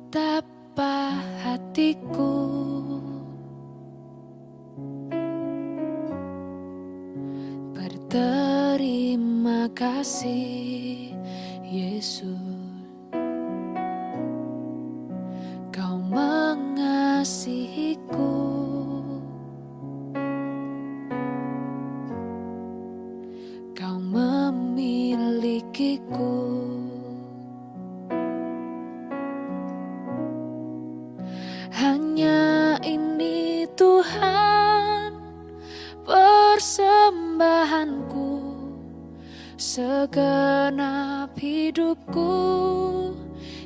Betapa hatiku berterima kasih, Yesus. Kau mengasihiku, Kau memilikiku. Hanya ini Tuhan persembahanku, segenap hidupku,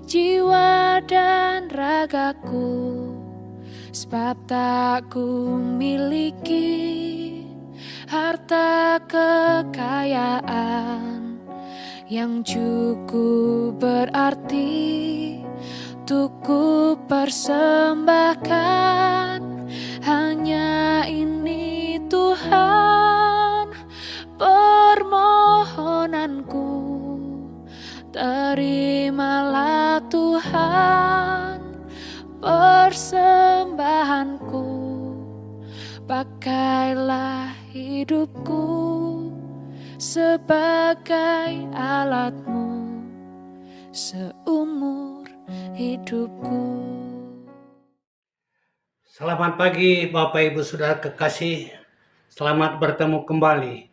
jiwa dan ragaku. Sebab tak ku miliki harta kekayaan yang cukup berarti untuk ku persembahkan. Hanya ini Tuhan permohonanku, terimalah Tuhan persembahanku. Pakailah hidupku sebagai alatmu seumur hidupku. Selamat pagi Bapak Ibu Saudara kekasih. Selamat bertemu kembali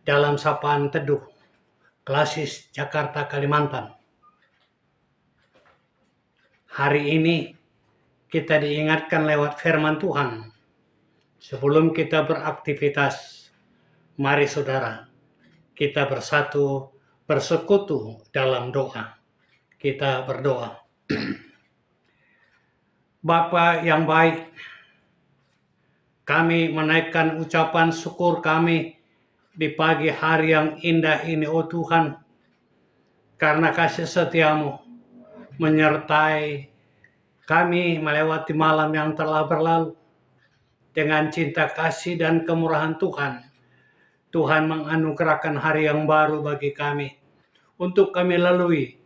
dalam Sapaan Teduh Klasis Jakarta Kalimantan. Hari ini kita diingatkan lewat firman Tuhan. Sebelum kita beraktivitas, mari saudara, kita bersekutu dalam doa. Kita berdoa. Bapa yang baik, kami menaikkan ucapan syukur kami di pagi hari yang indah ini, oh Tuhan, karena kasih setiamu menyertai kami melewati malam yang telah berlalu. Dengan cinta kasih dan kemurahan Tuhan, Tuhan menganugerahkan hari yang baru bagi kami, untuk kami lalui,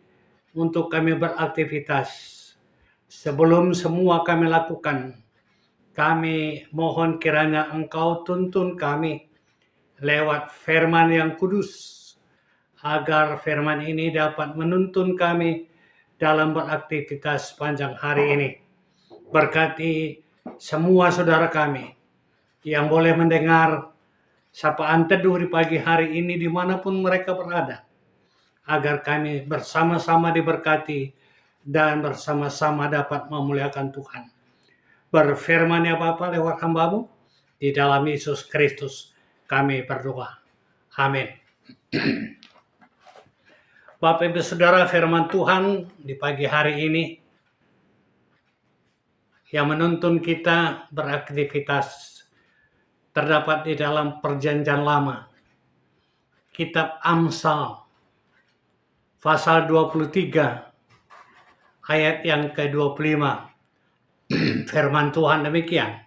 untuk kami beraktivitas. Sebelum semua kami lakukan, kami mohon kiranya Engkau tuntun kami lewat firman yang kudus, agar firman ini dapat menuntun kami dalam beraktivitas sepanjang hari ini. Berkati semua saudara kami yang boleh mendengar sapaan teduh di pagi hari ini dimanapun mereka berada, agar kami bersama-sama diberkati dan bersama-sama dapat memuliakan Tuhan. Berfirman ya Bapa lewat hamba-Mu, di dalam Yesus Kristus kami berdoa. Amin. Bapak Ibu Saudara, firman Tuhan di pagi hari ini yang menuntun kita beraktivitas terdapat di dalam Perjanjian Lama, Kitab Amsal, pasal 23, ayat yang ke-25. Firman Tuhan demikian.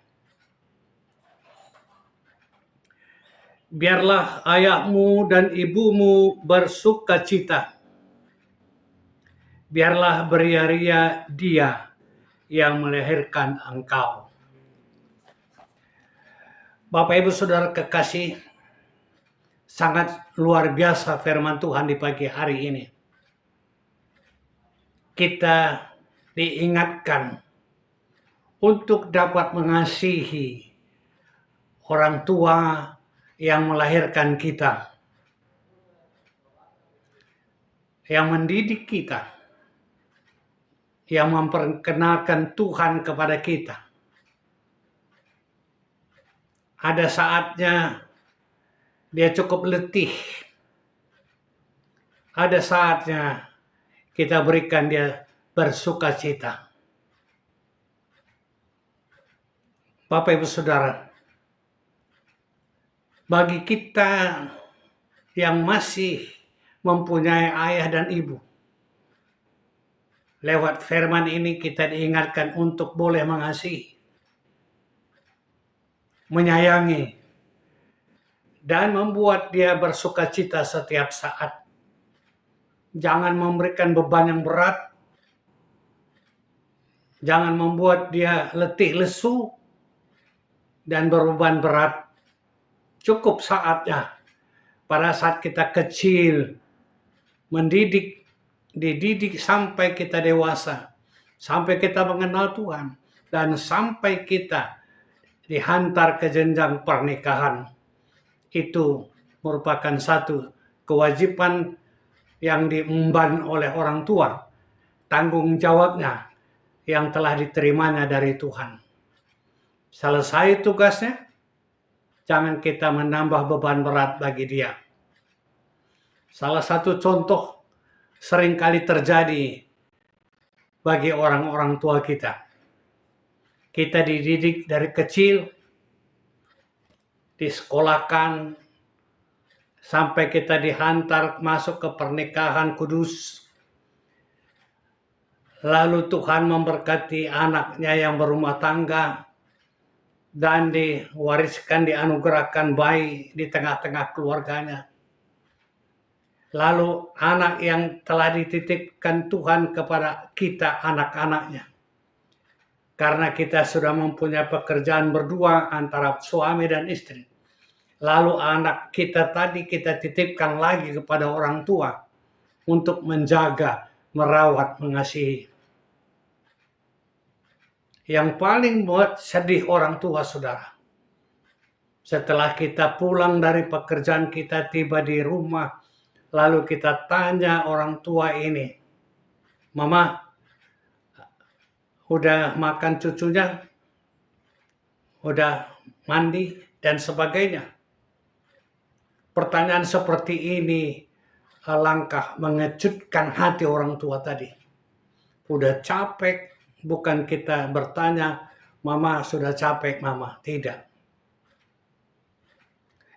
Biarlah ayahmu dan ibumu bersukacita. Biarlah beria-ria dia yang melahirkan engkau. Bapak Ibu Saudara kekasih, sangat luar biasa firman Tuhan di pagi hari ini. Kita diingatkan untuk dapat mengasihi orang tua yang melahirkan kita, yang mendidik kita, yang memperkenalkan Tuhan kepada kita. Ada saatnya dia cukup letih. Ada saatnya kita berikan dia bersukacita. Bapak Ibu Saudara, bagi kita yang masih mempunyai ayah dan ibu, lewat firman ini kita diingatkan untuk boleh mengasihi, menyayangi, dan membuat dia bersukacita setiap saat. Jangan memberikan beban yang berat, Jangan membuat dia letih lesu dan beban berat. Cukup saatnya pada saat kita kecil dididik sampai kita dewasa, sampai kita mengenal Tuhan, dan sampai kita dihantar ke jenjang pernikahan. Itu merupakan satu kewajiban yang diemban oleh orang tua, tanggung jawabnya yang telah diterimanya dari Tuhan. Selesai tugasnya, jangan kita menambah beban berat bagi dia. Salah satu contoh seringkali terjadi bagi orang-orang tua kita. Kita dididik dari kecil, disekolahkan, sampai kita dihantar masuk ke pernikahan kudus. Lalu Tuhan memberkati anaknya yang berumah tangga dan diwariskan, dianugerahkan bayi di tengah-tengah keluarganya. Lalu anak yang telah dititipkan Tuhan kepada kita, anak-anaknya. Karena kita sudah mempunyai pekerjaan berdua antara suami dan istri. Lalu anak kita tadi kita titipkan lagi kepada orang tua untuk menjaga, merawat, mengasihi. Yang paling buat sedih orang tua, saudara. Setelah kita pulang dari pekerjaan kita, tiba di rumah, lalu kita tanya orang tua ini, "Mama, udah makan cucunya? Udah mandi?" dan sebagainya. Pertanyaan seperti ini alangkah mengejutkan hati orang tua tadi. Udah capek, bukan kita bertanya, "Mama sudah capek, Mama." Tidak.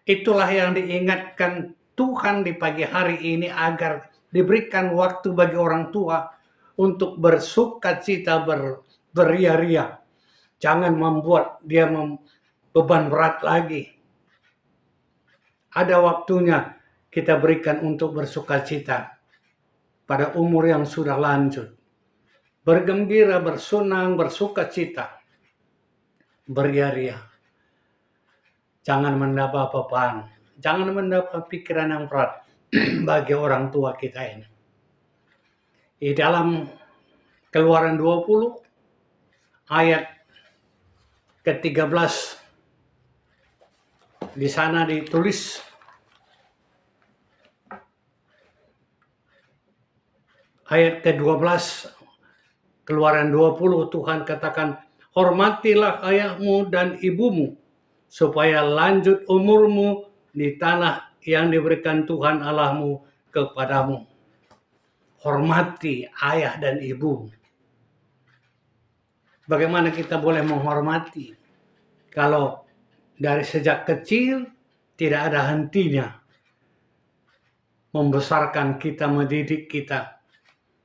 Itulah yang diingatkan Tuhan di pagi hari ini, agar diberikan waktu bagi orang tua untuk bersukacita, beria-ria. Jangan membuat dia beban berat lagi. Ada waktunya kita berikan untuk bersukacita pada umur yang sudah lanjut. Bergembira, bersenang, bersukacita, beria-ria. Jangan mendapat beban, jangan mendapat pikiran yang berat bagi orang tua kita ini. Di dalam Keluaran 20 ayat ke-13, di sana ditulis, ayat ke-12 Keluaran 20, Tuhan katakan, "Hormatilah ayahmu dan ibumu, supaya lanjut umurmu di tanah yang diberikan Tuhan Allahmu kepadamu." Hormati ayah dan ibu. Bagaimana kita boleh menghormati kalau dari sejak kecil tidak ada hentinya membesarkan kita, mendidik kita.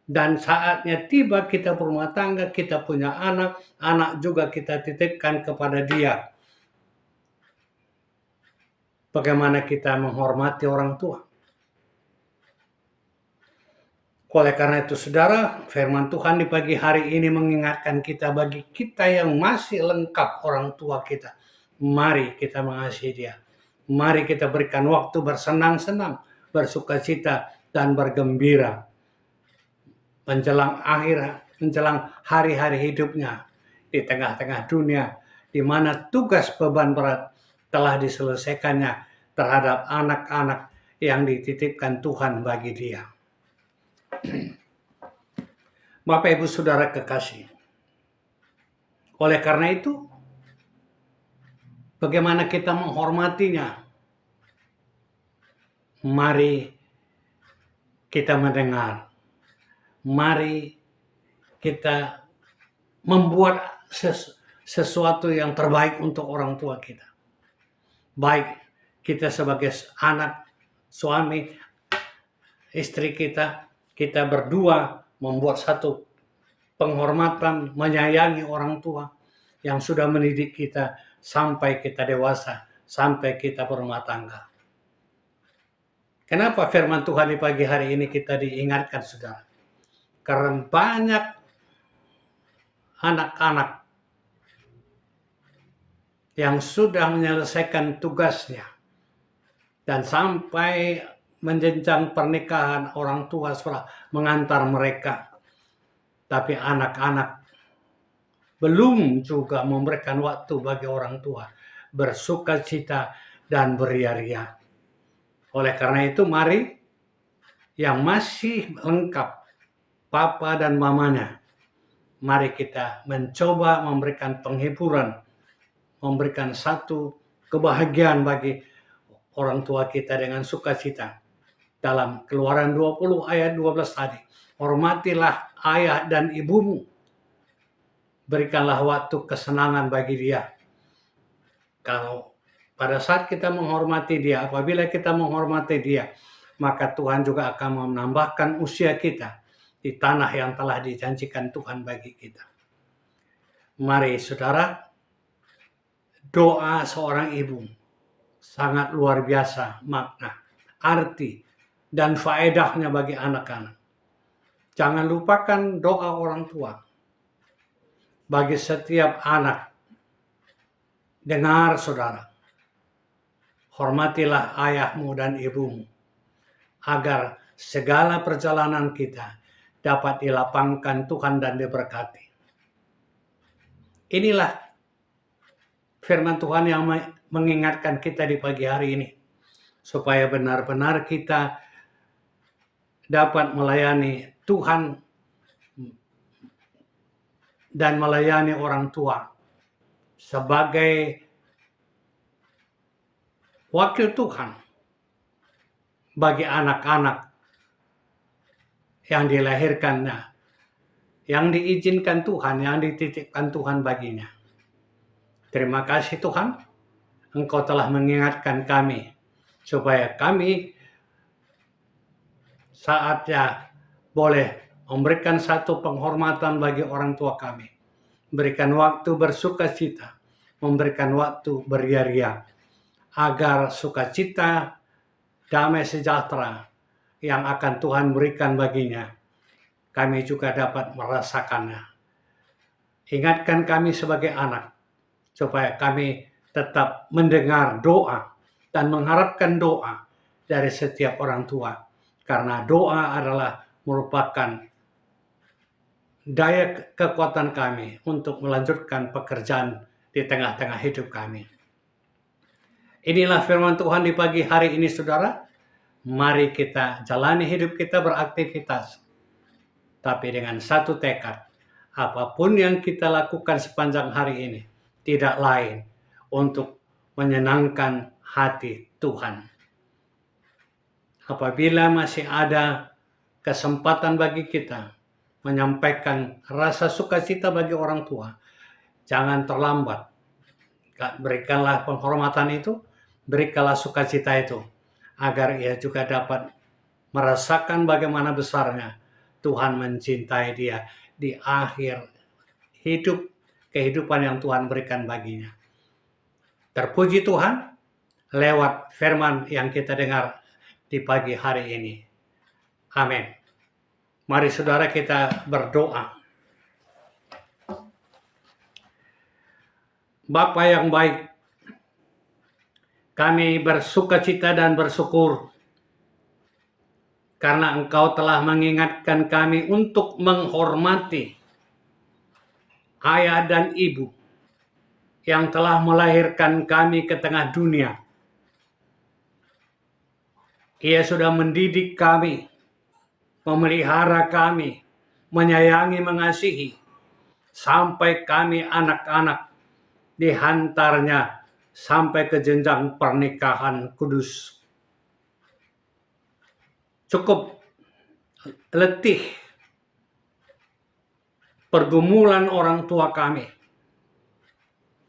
Dan saatnya tiba kita berumah tangga, kita punya anak, anak juga kita titipkan kepada dia. Bagaimana kita menghormati orang tua? Oleh karena itu, saudara, firman Tuhan di pagi hari ini mengingatkan kita, bagi kita yang masih lengkap orang tua kita, mari kita mengasihi dia. Mari kita berikan waktu bersenang-senang, bersukacita, dan bergembira menjelang hari-hari hidupnya di tengah-tengah dunia, di mana tugas beban berat telah diselesaikannya terhadap anak-anak yang dititipkan Tuhan bagi dia. Bapak Ibu Saudara kekasih, oleh karena itu, bagaimana kita menghormatinya? Mari kita mendengar. Mari kita membuat sesuatu yang terbaik untuk orang tua kita. Baik kita sebagai anak, suami, istri kita berdua membuat satu penghormatan, menyayangi orang tua yang sudah mendidik kita sampai kita dewasa, sampai kita berumah tangga. Kenapa firman Tuhan di pagi hari ini kita diingatkan, saudara? Karena banyak anak-anak yang sudah menyelesaikan tugasnya dan sampai menjenjang pernikahan, orang tua sudah mengantar mereka. Tapi anak-anak belum juga memberikan waktu bagi orang tua bersuka cita dan beria-ria. Oleh karena itu, mari yang masih lengkap papa dan mamanya, mari kita mencoba memberikan penghiburan, memberikan satu kebahagiaan bagi orang tua kita dengan sukacita. Dalam Keluaran 20 ayat 12 tadi, hormatilah ayah dan ibumu, berikanlah waktu kesenangan bagi dia. Kalau pada saat kita menghormati dia, apabila kita menghormati dia, maka Tuhan juga akan menambahkan usia kita di tanah yang telah dijanjikan Tuhan bagi kita. Mari saudara, doa seorang ibu sangat luar biasa makna, arti, dan faedahnya bagi anak-anak. Jangan lupakan doa orang tua. Bagi setiap anak, dengar saudara, hormatilah ayahmu dan ibumu, agar segala perjalanan kita dapat dilapangkan Tuhan dan diberkati. Inilah firman Tuhan yang mengingatkan kita di pagi hari ini, supaya benar-benar kita dapat melayani Tuhan dan melayani orang tua sebagai wakil Tuhan bagi anak-anak yang dilahirkannya, yang diizinkan Tuhan, yang dititipkan Tuhan baginya. Terima kasih Tuhan, Engkau telah mengingatkan kami, supaya kami saatnya boleh memberikan satu penghormatan bagi orang tua kami, memberikan waktu bersuka cita, memberikan waktu beria-ria, agar sukacita, damai sejahtera yang akan Tuhan berikan baginya, kami juga dapat merasakannya. Ingatkan kami sebagai anak, supaya kami tetap mendengar doa dan mengharapkan doa dari setiap orang tua. Karena doa adalah merupakan daya kekuatan kami untuk melanjutkan pekerjaan di tengah-tengah hidup kami. Inilah firman Tuhan di pagi hari ini, saudara. Mari kita jalani hidup kita beraktivitas, tapi dengan satu tekad, apapun yang kita lakukan sepanjang hari ini, tidak lain untuk menyenangkan hati Tuhan. Apabila masih ada kesempatan bagi kita menyampaikan rasa sukacita bagi orang tua, jangan terlambat. Berikanlah penghormatan itu, berikanlah sukacita itu, agar ia juga dapat merasakan bagaimana besarnya Tuhan mencintai dia di akhir hidup, kehidupan yang Tuhan berikan baginya. Terpuji Tuhan lewat firman yang kita dengar di pagi hari ini. Amin. Mari saudara kita berdoa. Bapa yang baik, kami bersukacita dan bersyukur karena Engkau telah mengingatkan kami untuk menghormati ayah dan ibu yang telah melahirkan kami ke tengah dunia. Ia sudah mendidik kami, memelihara kami, menyayangi, mengasihi, sampai kami anak-anak dihantarnya sampai ke jenjang pernikahan kudus. Cukup letih pergumulan orang tua kami.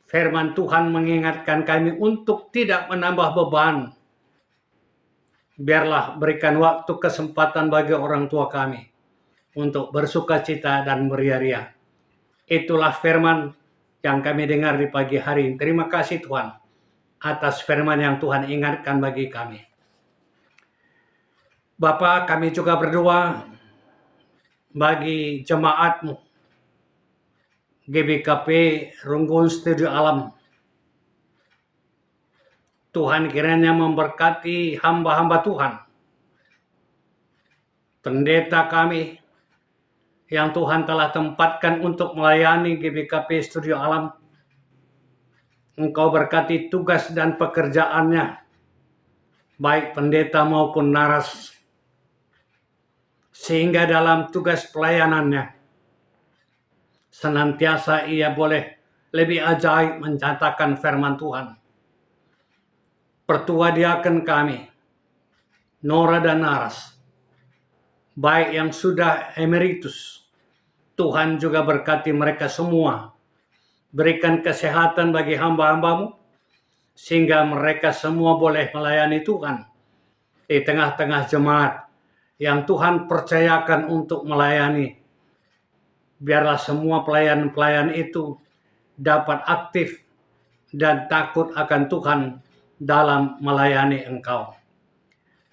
Firman Tuhan mengingatkan kami untuk tidak menambah beban. Biarlah berikan waktu kesempatan bagi orang tua kami untuk bersukacita dan beria-ria. Itulah firman yang kami dengar di pagi hari ini. Terima kasih Tuhan atas firman yang Tuhan ingatkan bagi kami. Bapa, kami juga berdoa bagi jemaat-Mu GBKP Runggun Studio Alam. Tuhan kiranya memberkati hamba-hamba Tuhan, pendeta kami yang Tuhan telah tempatkan untuk melayani GBKP Studio Alam. Engkau berkati tugas dan pekerjaannya, baik pendeta maupun naras, sehingga dalam tugas pelayanannya senantiasa ia boleh lebih ajaib mencatatkan firman Tuhan. Pertua diaken kami, Nora dan Naras, baik yang sudah emeritus, Tuhan juga berkati mereka semua. Berikan kesehatan bagi hamba-hambamu, sehingga mereka semua boleh melayani Tuhan di tengah-tengah jemaat yang Tuhan percayakan untuk melayani. Biarlah semua pelayan-pelayan itu dapat aktif dan takut akan Tuhan dalam melayani Engkau.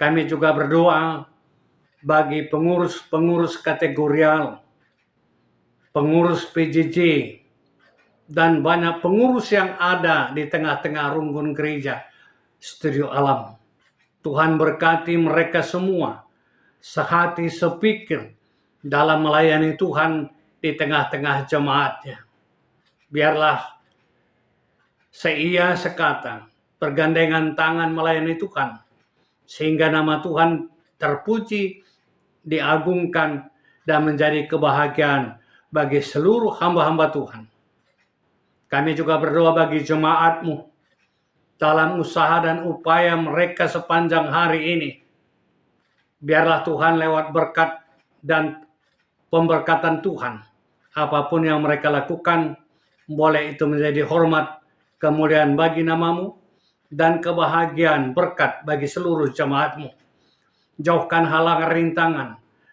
Kami juga berdoa bagi pengurus-pengurus kategorial, pengurus PJJ, dan banyak pengurus yang ada di tengah-tengah Runggun Gereja Studio Alam. Tuhan berkati mereka semua, sehati sepikir dalam melayani Tuhan di tengah-tengah jemaatnya. Biarlah seia sekata, pergandengan tangan melayani Tuhan, sehingga nama Tuhan terpuji, diagungkan, dan menjadi kebahagiaan bagi seluruh hamba-hamba Tuhan. Kami juga berdoa bagi jemaat-Mu dalam usaha dan upaya mereka sepanjang hari ini. Biarlah Tuhan lewat berkat dan pemberkatan Tuhan, apapun yang mereka lakukan, boleh itu menjadi hormat, kemuliaan bagi nama-Mu, dan kebahagiaan berkat bagi seluruh jemaat-Mu. Jauhkan halangan rintangan,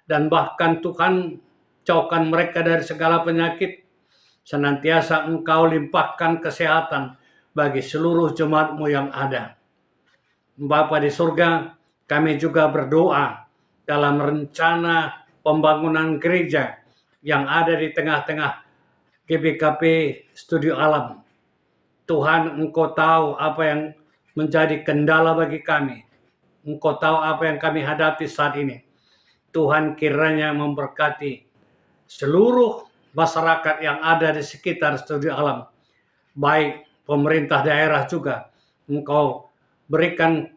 dan bahkan Tuhan jauhkan mereka dari segala penyakit. Senantiasa Engkau limpahkan kesehatan bagi seluruh jemaat-Mu yang ada. Bapa di surga, kami juga berdoa dalam rencana pembangunan gereja yang ada di tengah-tengah GBKP Studio Alam. Tuhan, Engkau tahu apa yang menjadi kendala bagi kami. Engkau tahu apa yang kami hadapi saat ini. Tuhan kiranya memberkati seluruh masyarakat yang ada di sekitar Studio Alam, baik pemerintah daerah juga. Engkau berikan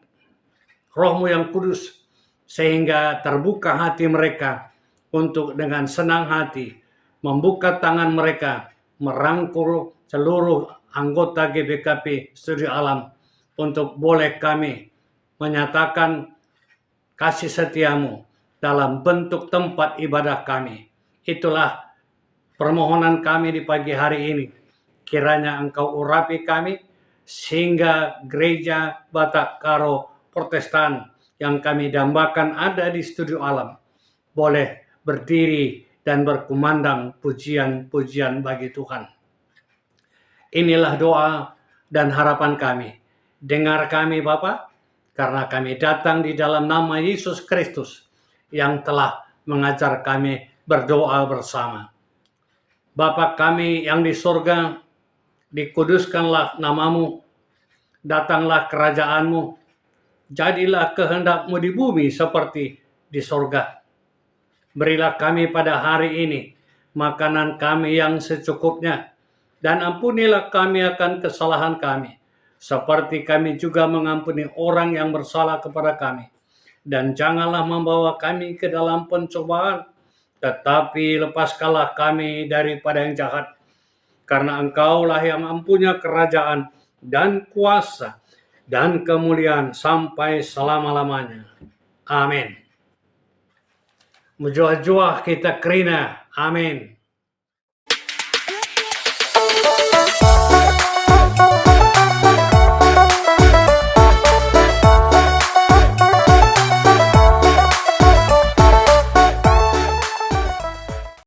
Roh-Mu yang kudus, sehingga terbuka hati mereka untuk dengan senang hati membuka tangan mereka, merangkul seluruh anggota GBKP Studio Alam untuk boleh kami menyatakan kasih setia-Mu dalam bentuk tempat ibadah kami. Itulah permohonan kami di pagi hari ini. Kiranya Engkau urapi kami, sehingga gereja Batak Karo Protestan yang kami dambakan ada di Studio Alam boleh berdiri dan berkumandang pujian-pujian bagi Tuhan. Inilah doa dan harapan kami. Dengar kami Bapa, karena kami datang di dalam nama Yesus Kristus yang telah mengajar kami berdoa bersama. Bapa kami yang di surga, dikuduskanlah nama-Mu, datanglah kerajaan-Mu, jadilah kehendak-Mu di bumi seperti di surga. Berilah kami pada hari ini makanan kami yang secukupnya, dan ampunilah kami akan kesalahan kami, seperti kami juga mengampuni orang yang bersalah kepada kami. Dan janganlah membawa kami ke dalam pencobaan, tetapi lepaskanlah kami daripada yang jahat. Karena Engkaulah yang mempunyai kerajaan dan kuasa dan kemuliaan sampai selama-lamanya. Amin. Menjuah-juah kita kerina. Amin.